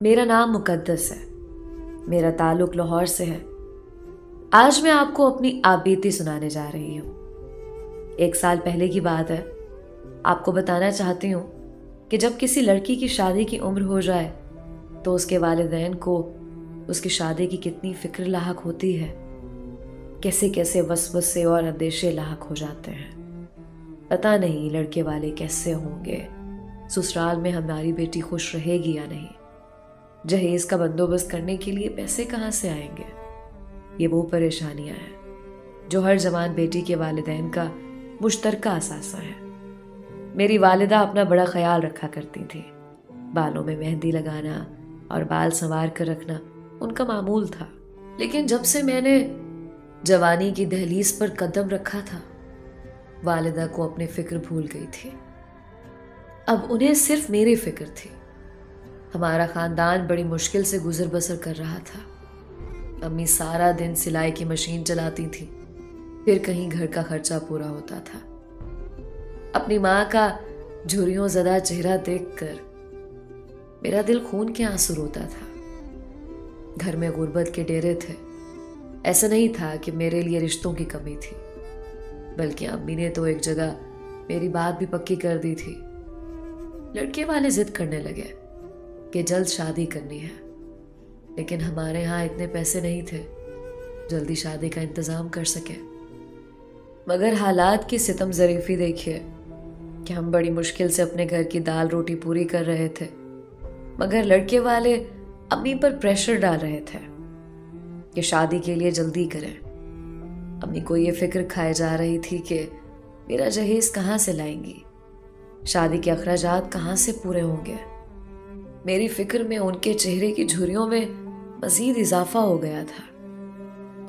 میرا نام مقدس ہے. میرا تعلق لاہور سے ہے. آج میں آپ کو اپنی آبیتی سنانے جا رہی ہوں. 1 سال پہلے کی بات ہے. آپ کو بتانا چاہتی ہوں کہ جب کسی لڑکی کی شادی کی عمر ہو جائے تو اس کے والدین کو اس کی شادی کی کتنی فکر لاحق ہوتی ہے. کیسے کیسے وسوسے اور اندیشے لاحق ہو جاتے ہیں. پتہ نہیں لڑکے والے کیسے ہوں گے، سسرال میں ہماری بیٹی خوش رہے گی یا نہیں، جہیز کا بندوبست کرنے کے لیے پیسے کہاں سے آئیں گے. یہ وہ پریشانیاں ہیں جو ہر جوان بیٹی کے والدین کا مشترکہ اثاثہ ہے. میری والدہ اپنا بڑا خیال رکھا کرتی تھی. بالوں میں مہندی لگانا اور بال سنوار کر رکھنا ان کا معمول تھا. لیکن جب سے میں نے جوانی کی دہلیز پر قدم رکھا تھا، والدہ کو اپنی فکر بھول گئی تھی. اب انہیں صرف میری فکر تھی. ہمارا خاندان بڑی مشکل سے گزر بسر کر رہا تھا. امی سارا دن سلائی کی مشین چلاتی تھی، پھر کہیں گھر کا خرچہ پورا ہوتا تھا. اپنی ماں کا جھریوں زدہ چہرہ دیکھ کر میرا دل خون کے آنسو روتا تھا. گھر میں غربت کے ڈیرے تھے. ایسا نہیں تھا کہ میرے لیے رشتوں کی کمی تھی، بلکہ امی نے تو ایک جگہ میری بات بھی پکی کر دی تھی. لڑکے والے ضد کرنے لگے کہ جلد شادی کرنی ہے، لیکن ہمارے ہاں اتنے پیسے نہیں تھے جلدی شادی کا انتظام کر سکے. مگر حالات کی ستم ظریفی دیکھیے کہ ہم بڑی مشکل سے اپنے گھر کی دال روٹی پوری کر رہے تھے، مگر لڑکے والے امی پر پریشر ڈال رہے تھے کہ شادی کے لیے جلدی کریں. امی کو یہ فکر کھائے جا رہی تھی کہ میرا جہیز کہاں سے لائیں گی، شادی کے اخراجات کہاں سے پورے ہوں گے. میری فکر میں ان کے چہرے کی جھریوں میں مزید اضافہ ہو گیا تھا.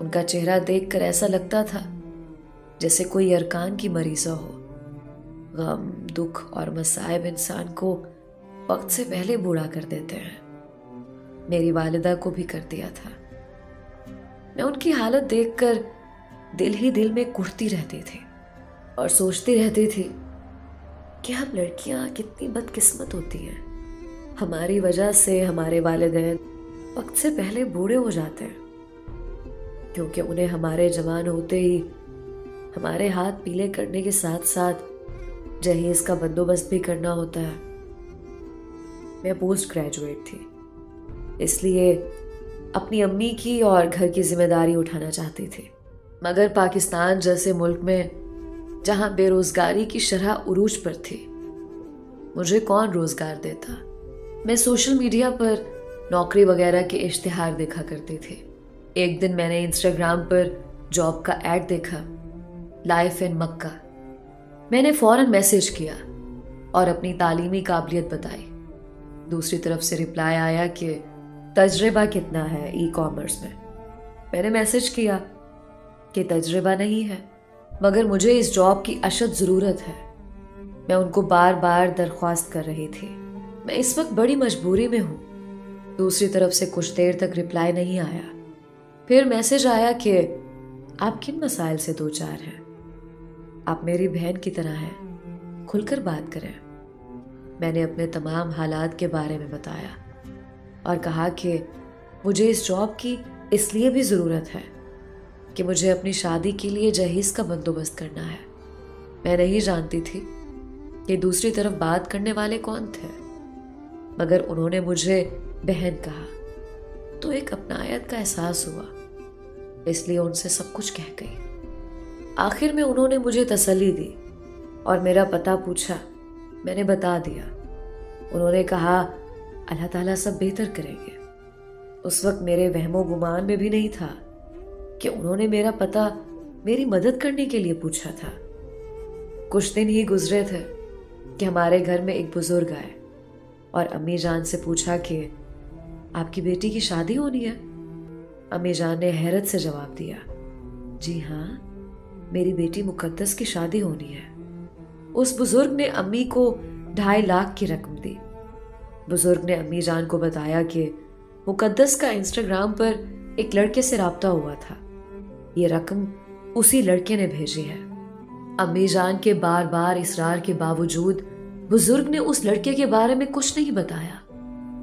ان کا چہرہ دیکھ کر ایسا لگتا تھا جیسے کوئی ارکان کی مریضہ ہو. غم، دکھ اور مصائب انسان کو وقت سے پہلے بوڑھا کر دیتے ہیں. میری والدہ کو بھی کر دیا تھا. میں ان کی حالت دیکھ کر دل ہی دل میں کڑھتی رہتی تھی اور سوچتی رہتی تھی کہ ہم لڑکیاں کتنی بدقسمت ہوتی ہیں. ہماری وجہ سے ہمارے والدین وقت سے پہلے بوڑھے ہو جاتے ہیں، کیونکہ انہیں ہمارے جوان ہوتے ہی ہمارے ہاتھ پیلے کرنے کے ساتھ ساتھ جہیز کا بندوبست بھی کرنا ہوتا ہے. میں پوسٹ گریجویٹ تھی، اس لیے اپنی امی کی اور گھر کی ذمہ داری اٹھانا چاہتی تھی. مگر پاکستان جیسے ملک میں جہاں بے روزگاری کی شرح عروج پر تھی، مجھے کون روزگار دیتا. میں سوشل میڈیا پر نوکری وغیرہ کے اشتہار دیکھا کرتی تھی. ایک دن میں نے انسٹاگرام پر جاب کا ایڈ دیکھا، لائف ان مکہ. میں نے فوراً میسج کیا اور اپنی تعلیمی قابلیت بتائی. دوسری طرف سے رپلائی آیا کہ تجربہ کتنا ہے ای کامرس میں. میں نے میسج کیا کہ تجربہ نہیں ہے، مگر مجھے اس جاب کی اشد ضرورت ہے. میں ان کو بار بار درخواست کر رہی تھی. میں اس وقت بڑی مجبوری میں ہوں. دوسری طرف سے کچھ دیر تک رپلائی نہیں آیا. پھر میسج آیا کہ آپ کن مسائل سے دوچار ہیں، آپ میری بہن کی طرح ہیں، کھل کر بات کریں. میں نے اپنے تمام حالات کے بارے میں بتایا اور کہا کہ مجھے اس جاب کی اس لیے بھی ضرورت ہے کہ مجھے اپنی شادی کے لیے جہیز کا بندوبست کرنا ہے. میں نہیں جانتی تھی کہ دوسری طرف بات کرنے والے کون تھے، مگر انہوں نے مجھے بہن کہا تو ایک اپنائیت کا احساس ہوا، اس لیے ان سے سب کچھ کہہ گئی. آخر میں انہوں نے مجھے تسلی دی اور میرا پتہ پوچھا. میں نے بتا دیا. انہوں نے کہا اللہ تعالیٰ سب بہتر کریں گے. اس وقت میرے وہم و گمان میں بھی نہیں تھا کہ انہوں نے میرا پتہ میری مدد کرنے کے لیے پوچھا تھا. کچھ دن ہی گزرے تھے کہ ہمارے گھر میں ایک بزرگ آئے اور امی جان سے پوچھا کہ آپ کی بیٹی کی شادی ہونی ہے. امی جان نے حیرت سے جواب دیا، جی ہاں، میری بیٹی مقدس کی شادی ہونی ہے. اس بزرگ نے امی کو 2.5 لاکھ کی رقم دی. بزرگ نے امی جان کو بتایا کہ مقدس کا انسٹاگرام پر ایک لڑکے سے رابطہ ہوا تھا. یہ رقم اسی لڑکے نے بھیجی ہے. امی جان کے بار بار اصرار کے باوجود بزرگ نے اس لڑکے کے بارے میں کچھ نہیں بتایا.